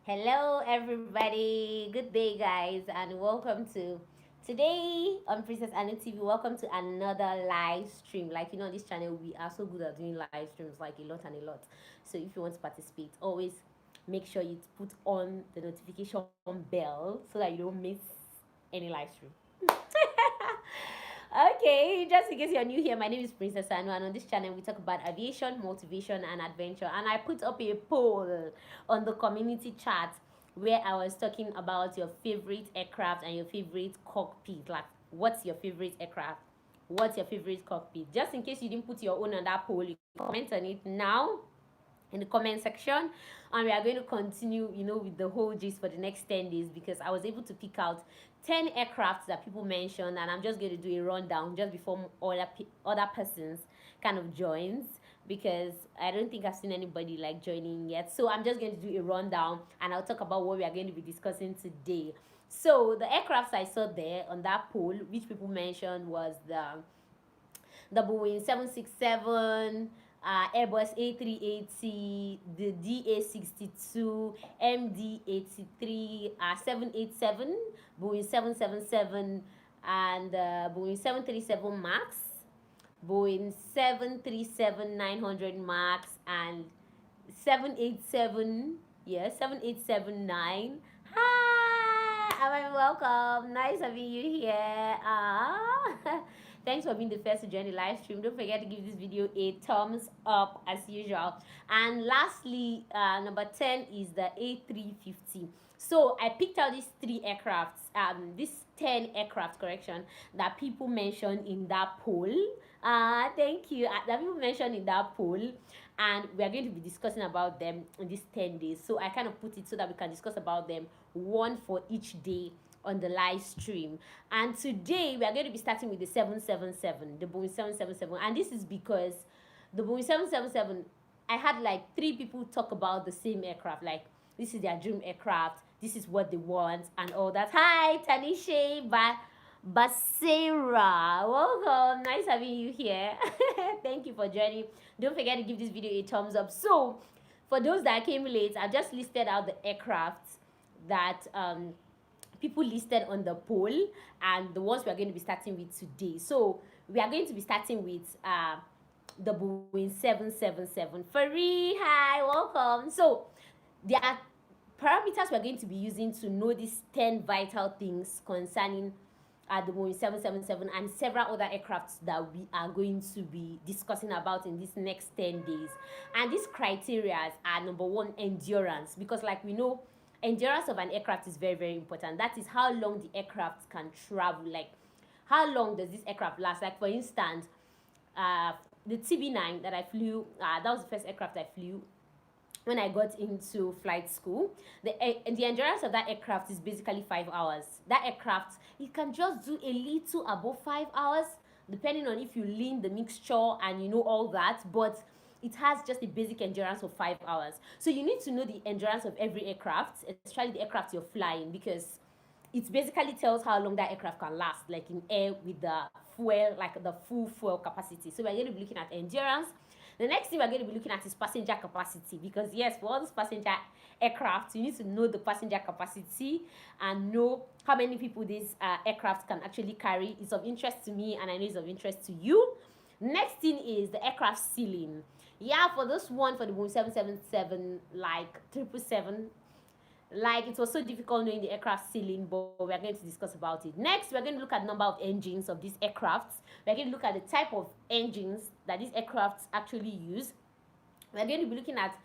Hello, everybody. Good day, guys, and welcome to today on Princess Anu TV. Welcome to another live stream. Like on this channel, we are so good at doing live streams, like a lot and a lot. So if you want to participate, always make sure you put on the notification bell so that you don't miss any live stream. Okay, just in case you're new here, my name is Princess Anu, and on this channel we talk about aviation, motivation, and adventure. And I put up a poll on the community chat where I was talking about your favorite aircraft and your favorite cockpit. Like, what's your favorite aircraft? What's your favorite cockpit? Just in case you didn't put your own on that poll, you can comment on it now in the comment section, and we are going to continue with the whole gist for the next 10 days, because I was able to pick out 10 aircrafts that people mentioned, and I'm just going to do a rundown just before other persons kind of joins, because I don't think I've seen anybody like joining yet. So I'm just going to do a rundown, and I'll talk about what we are going to be discussing today. So the aircrafts I saw there on that poll, which people mentioned, was the Boeing 767, Airbus A380, the DA62, MD83, 787, Boeing 777, and Boeing 737 Max, Boeing 737-900 Max, and 787, yeah, 7879. Hi, welcome. Nice having you here. Thanks for being the first to join the live stream. Don't forget to give this video a thumbs up as usual. And lastly, number 10 is the A350. So I picked out these 3 aircrafts, these 10 aircraft, correction, that people mentioned in that poll. Thank you. That people mentioned in that poll, and we are going to be discussing about them in these 10 days. So I kind of put it so that we can discuss about them one for each day on the live stream. And today we are going to be starting with the 777, the Boeing 777. And this is because the Boeing 777, I had like 3 people talk about the same aircraft. Like, this is their dream aircraft, this is what they want, and all that. Hi, Tanisha, Basira, welcome. Nice having you here. Thank you for joining. Don't forget to give this video a thumbs up. So, for those that came late, I've just listed out the aircraft that people listed on the poll, and the ones we are going to be starting with today. So we are going to be starting with the Boeing 777. Faree, hi, welcome. So there are parameters we're going to be using to know these 10 vital things concerning the Boeing 777 and several other aircrafts that we are going to be discussing about in these next 10 days. And these criteria are: number one, endurance, because like we know, endurance of an aircraft is very, very important. That is how long the aircraft can travel. Like, how long does this aircraft last? Like, for instance, the TB9 that I flew, that was the first aircraft I flew when I got into flight school. The endurance of that aircraft is basically 5 hours. That aircraft, it can just do a little above 5 hours, depending on if you lean the mixture and all that, but it has just a basic endurance of 5 hours. So you need to know the endurance of every aircraft, especially the aircraft you're flying, because it basically tells how long that aircraft can last, like in air, with the fuel, like the full fuel capacity. So we're going to be looking at endurance. The next thing we're going to be looking at is passenger capacity, because yes, for all these passenger aircraft, you need to know the passenger capacity and know how many people these aircraft can actually carry. It's of interest to me, and I know it's of interest to you. Next thing is the aircraft ceiling. Yeah, for this one, for the Boeing 777, like 777, like, it was so difficult knowing the aircraft ceiling, but we're going to discuss about it. Next, we're going to look at the number of engines of these aircrafts. We're going to look at the type of engines that these aircrafts actually use. We're going to be looking at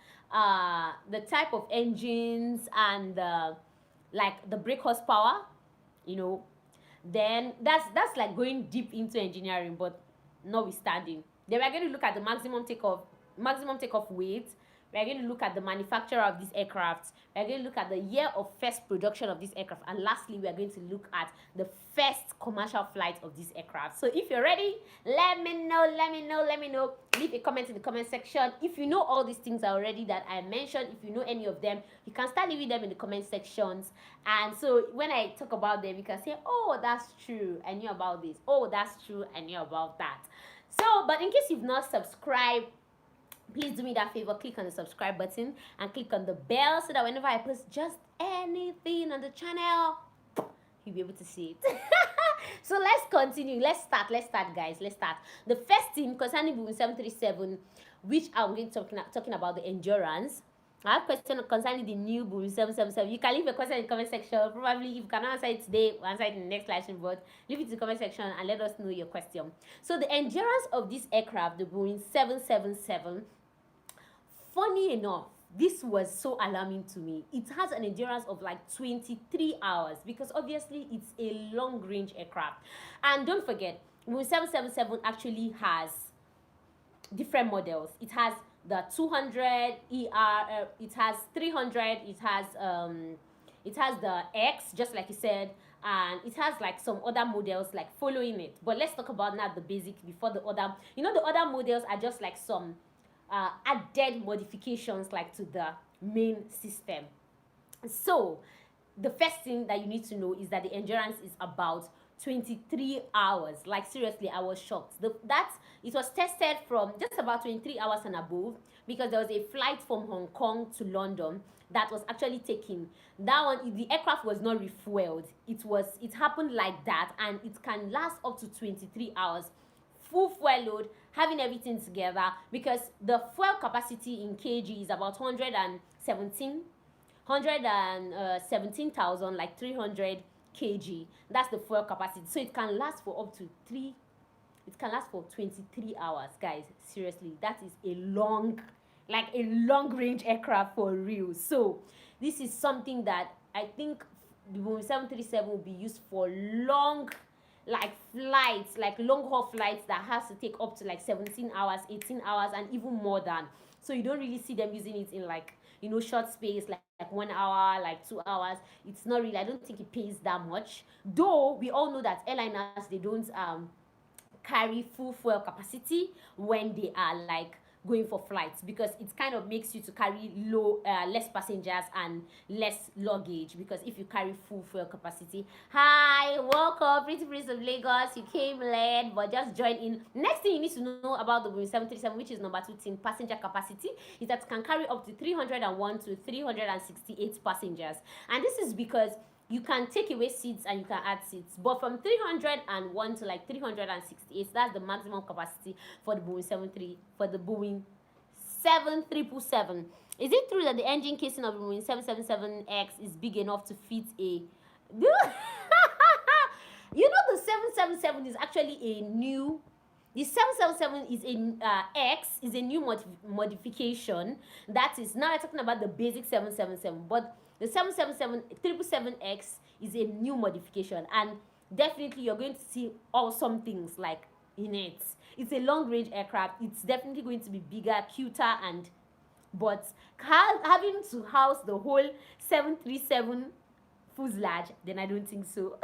the type of engines and like the brake horsepower, then that's like going deep into engineering, but notwithstanding. Then we're going to look at the maximum takeoff weight. We're going to look at the manufacturer of these aircraft. We're going to look at the year of first production of this aircraft. And lastly, we are going to look at the first commercial flight of this aircraft. So if you're ready, let me know. Leave a comment in the comment section. If you know all these things already that I mentioned, if you know any of them, you can start leaving them in the comment sections. And so when I talk about them, you can say, oh, that's true, I knew about this. Oh, that's true, I knew about that. So, but in case you've not subscribed, please do me that favor, click on the subscribe button and click on the bell so that whenever I post just anything on the channel, you'll be able to see it. So let's continue. Let's start, guys. Let's start. The first thing concerning Boeing 737, which I'm going to talking about the endurance. I have a question concerning the new Boeing 777. You can leave a question in the comment section. Probably if you cannot answer it today, we'll answer it in the next live stream, but leave it in the comment section and let us know your question. So the endurance of this aircraft, the Boeing 777, funny enough, this was so alarming to me. It has an endurance of like 23 hours because obviously it's a long range aircraft. And don't forget, Boeing 777 actually has different models. It has the 200 ER, it has 300, it has the X, just like you said, and it has like some other models like following it. But let's talk about now the basic before the other. You know, the other models are just like some added modifications like to the main system. So the first thing that you need to know is that the endurance is about 23 hours. Like seriously, I was shocked. It was tested from just about 23 hours and above because there was a flight from Hong Kong to London that was actually taken. That one, the aircraft was not refueled. It happened like that, and it can last up to 23 hours. Full fuel load, having everything together, because the fuel capacity in kg is about 117,000, like 300 kg. That's the fuel capacity. So it can last for up to 23 hours, guys. Seriously, that is a long range aircraft for real. So this is something that I think the Boeing 737 will be used for long flights, like long haul flights that has to take up to like 17 hours, 18 hours, and even more than. So you don't really see them using it in like, you know, short space, like 1 hour, like 2 hours. It's not really, I don't think it pays that much. Though we all know that airliners, they don't carry full fuel capacity when they are like going for flights, because it kind of makes you to carry less passengers and less luggage, because if you carry full fuel capacity. Hi, welcome, pretty prince of Lagos. You came late but just join in. Next thing you need to know about the Boeing 737, which is number 2 thing, passenger capacity, is that it can carry up to 301 to 368 passengers. And this is because you can take away seats and you can add seats, but from 301 to like 368, that's the maximum capacity for the Boeing 777. Is it true that the engine casing of the Boeing 777X is big enough to fit a you know, the 777 is actually a new, the 777 is X is a new modification. That is, now I'm talking about the basic 777, but the 777-777X is a new modification, and definitely you're going to see awesome things like in it. It's a long range aircraft. It's definitely going to be bigger, cuter, but having to house the whole 737 fuselage, then I don't think so.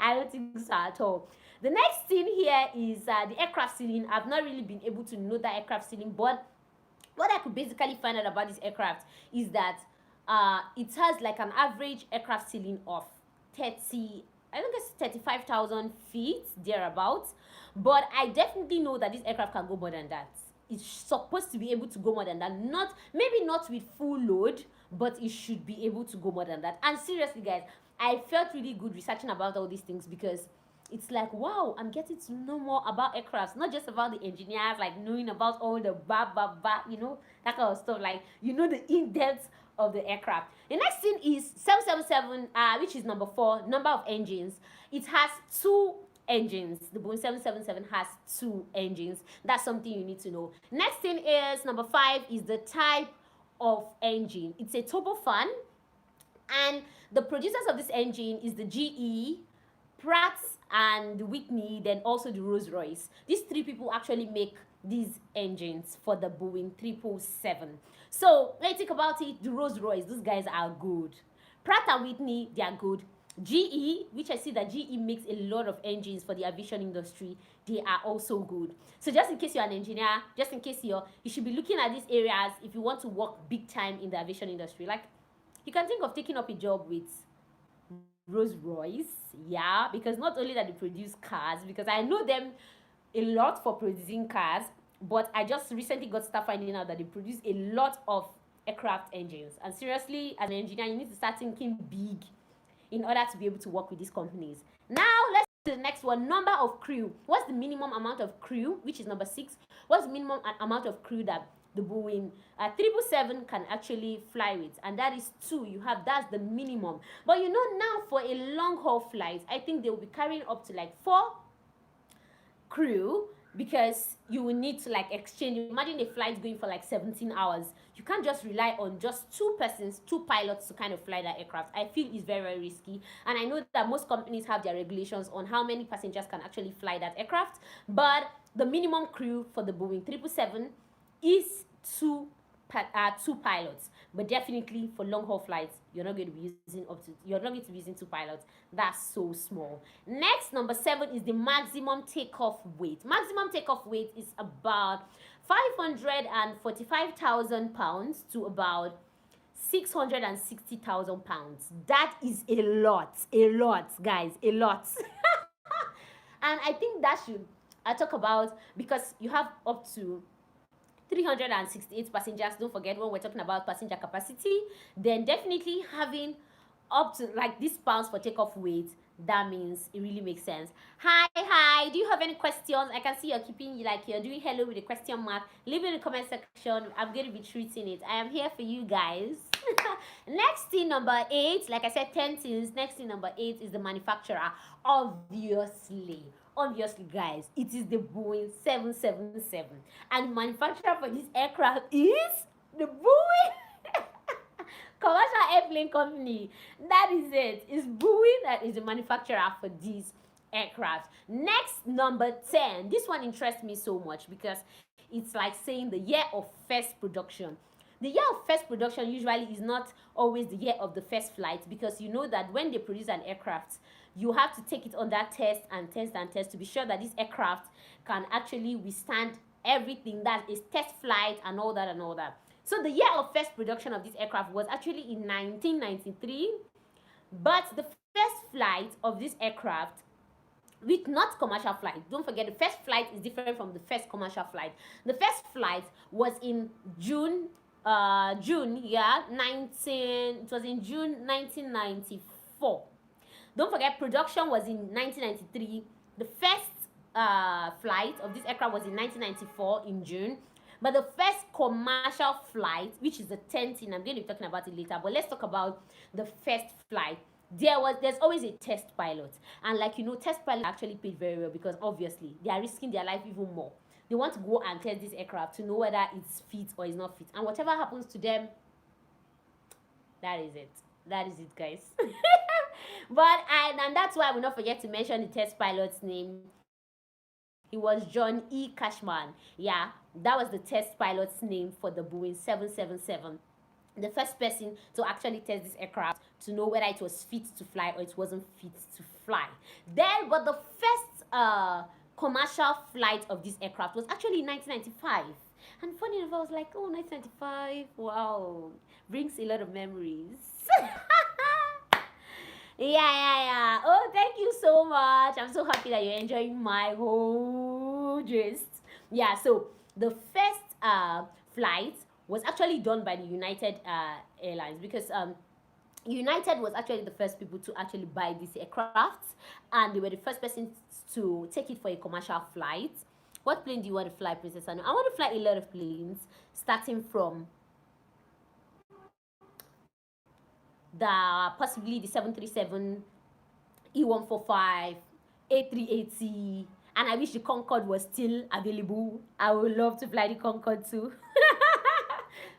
I don't think so at all. The next thing here is the aircraft ceiling. I've not really been able to know that aircraft ceiling, but what I could basically find out about this aircraft is that it has like an average aircraft ceiling of 35,000 feet thereabouts. But I definitely know that this aircraft can go more than that. It's supposed to be able to go more than that. Maybe not with full load, but it should be able to go more than that. And seriously, guys, I felt really good researching about all these things, because it's like, wow, I'm getting to know more about aircrafts, not just about the engineers, like knowing about all the you know, that kind of stuff, like, you know, the in-depth of the aircraft. The next thing is 777, which is number 4, number of engines. It has 2 engines. The Boeing 777 has 2 engines. That's something you need to know. Next thing is number 5 is the type of engine. It's a turbofan, and the producers of this engine is the GE, Pratt and Whitney, then also the Rolls-Royce. These 3 people actually make these engines for the Boeing 777. So let's think about it. The Rolls-Royce, those guys are good. Pratt and Whitney, they are good. GE, which I see that GE makes a lot of engines for the aviation industry, they are also good. So just in case you're an engineer, just in case you should be looking at these areas if you want to work big time in the aviation industry. Like, you can think of taking up a job with Rolls-Royce, yeah, because not only that they produce cars, because I know them a lot for producing cars, but I just recently got start finding out that they produce a lot of aircraft engines. And seriously, as an engineer, you need to start thinking big in order to be able to work with these companies. Now, let's to the next one. Number of crew. What's the minimum amount of crew, which is number 6? What's the minimum amount of crew that the Boeing 777 can actually fly with? And that is 2. That's the minimum. But you know, now for a long haul flight, I think they will be carrying up to like 4 crew, because you will need to like exchange. Imagine a flight going for like 17 hours. You can't just rely on just 2 persons, 2 pilots to kind of fly that aircraft. I feel it's very, very risky. And I know that most companies have their regulations on how many passengers can actually fly that aircraft. But the minimum crew for the Boeing 777 is 2 pilots. But definitely for long haul flights, you're not going to be using 2 pilots. That's so small. Next, number 7 is the maximum takeoff weight. Maximum takeoff weight is about 545,000 pounds to about 660,000 pounds. That is a lot, guys, a lot. And I think that should talk about, because you have up to 368 passengers. Don't forget, when we're talking about passenger capacity, then definitely having up to like this pounds for takeoff weight, that means it really makes sense. Hi, do you have any questions? I can see you're doing hello with a question mark. Leave it in the comment section. I'm going to be treating it. I am here for you guys. Next thing, number 8, like I said, 10 things. Next thing, number 8 is the manufacturer. Obviously, guys, it is the Boeing 777, and the manufacturer for this aircraft is the Boeing Commercial Airplane Company. That is it. It's Boeing that is the manufacturer for these aircraft. Next, number 10. This one interests me so much because it's like saying the year of first production. The year of first production usually is not always the year of the first flight, because you know that when they produce an aircraft, you have to take it on that test to be sure that this aircraft can actually withstand everything. That is test flight and all that. So the year of first production of this aircraft was actually in 1993, but the first flight of this aircraft, with not commercial flight, don't forget the first flight is different from the first commercial flight. The first flight was in June 1994. Don't forget, production was in 1993. The first flight of this aircraft was in 1994 in June. But the first commercial flight, which is the 10th thing, I'm going to be talking about it later, but let's talk about the first flight. There's always a test pilot. And like you know, test pilots actually paid very well, because obviously they are risking their life even more. They want to go and test this aircraft to know whether it's fit or it's not fit. And whatever happens to them, that is it. That is it, guys. And that's why I will not forget to mention the test pilot's name. He was John E. Cashman. Yeah, that was the test pilot's name for the Boeing 777. The first person to actually test this aircraft to know whether it was fit to fly or it wasn't fit to fly. But the first commercial flight of this aircraft was actually in 1995. And funny enough, I was like, oh, 1995, wow, brings a lot of memories. Yeah. Oh, thank you so much. I'm so happy that you're enjoying my whole gist. Yeah, so the first flight was actually done by the United Airlines, because United was actually the first people to actually buy this aircraft, and they were the first person to take it for a commercial flight. What plane do you want to fly, Princess Anu? I want to fly a lot of planes, starting from possibly the 737, E145, A380, and I wish the Concorde was still available. I would love to fly the Concorde too.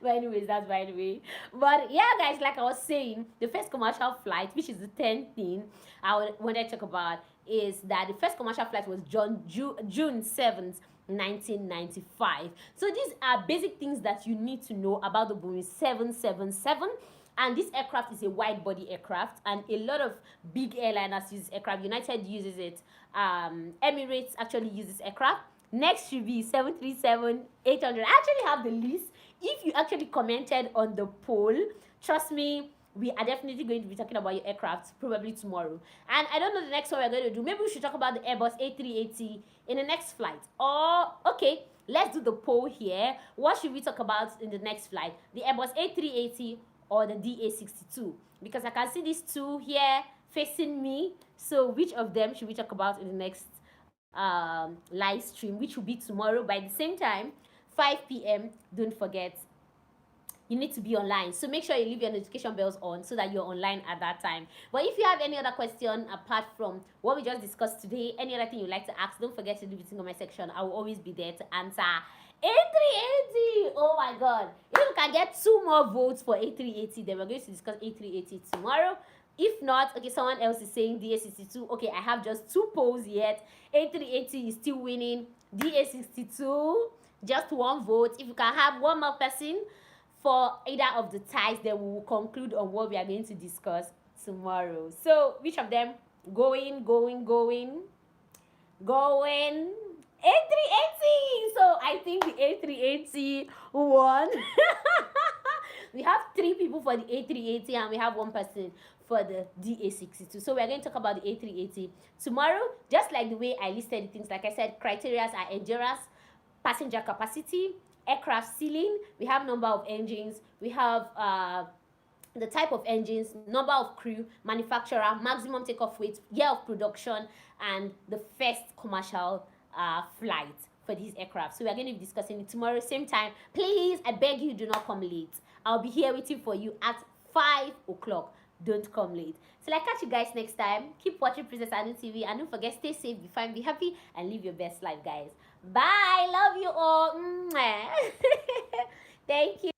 But anyways, that's by the way. But yeah, guys, like I was saying, the first commercial flight, which is the 10th thing I want to talk about, is that the first commercial flight was June 7th, 1995. So these are basic things that you need to know about the Boeing 777. And this aircraft is a wide body aircraft, and a lot of big airliners use this aircraft. United uses it. Emirates actually uses this aircraft. Next should be 737-800. I actually have the list. If you actually commented on the poll, trust me, we are definitely going to be talking about your aircraft probably tomorrow. And I don't know the next one we're going to do. Maybe we should talk about the Airbus A380 in the next flight. Or, okay, let's do the poll here. What should we talk about in the next flight? The Airbus A380 or the DA62? Because I can see these two here facing me. So which of them should we talk about in the next live stream, which will be tomorrow by the same time, 5 p.m. Don't forget, you need to be online, so make sure you leave your notification bells on so that you're online at that time. But if you have any other question apart from what we just discussed today, any other thing you'd like to ask, don't forget to leave it in the comment section. I will always be there to answer. A380, oh my god, if we can get 2 more votes for A380, then we're going to discuss A380 tomorrow. If not, okay, someone else is saying DA62. Okay, I have just 2 polls yet. A380 is still winning. DA62, just 1 vote. If you can have 1 more person for either of the ties, then we will conclude on what we are going to discuss tomorrow. So which of them? Going. A380. So I think the A380 won. We have 3 people for the A380 and we have 1 person for the DA62. So we are going to talk about the A380 tomorrow, just like the way I listed the things. Like I said, criteria are endurance, passenger capacity, aircraft ceiling, we have number of engines, we have the type of engines, number of crew, manufacturer, maximum takeoff weight, year of production, and the first commercial flight for these aircraft. So we are going to be discussing it tomorrow, same time. Please, I beg you, do not come late. I'll be here waiting for you at 5 o'clock. Don't come late. So I'll catch you guys next time. Keep watching Princess Anu TV, and don't forget, stay safe, be fine, be happy, and live your best life, guys. Bye. Love you all. Thank you.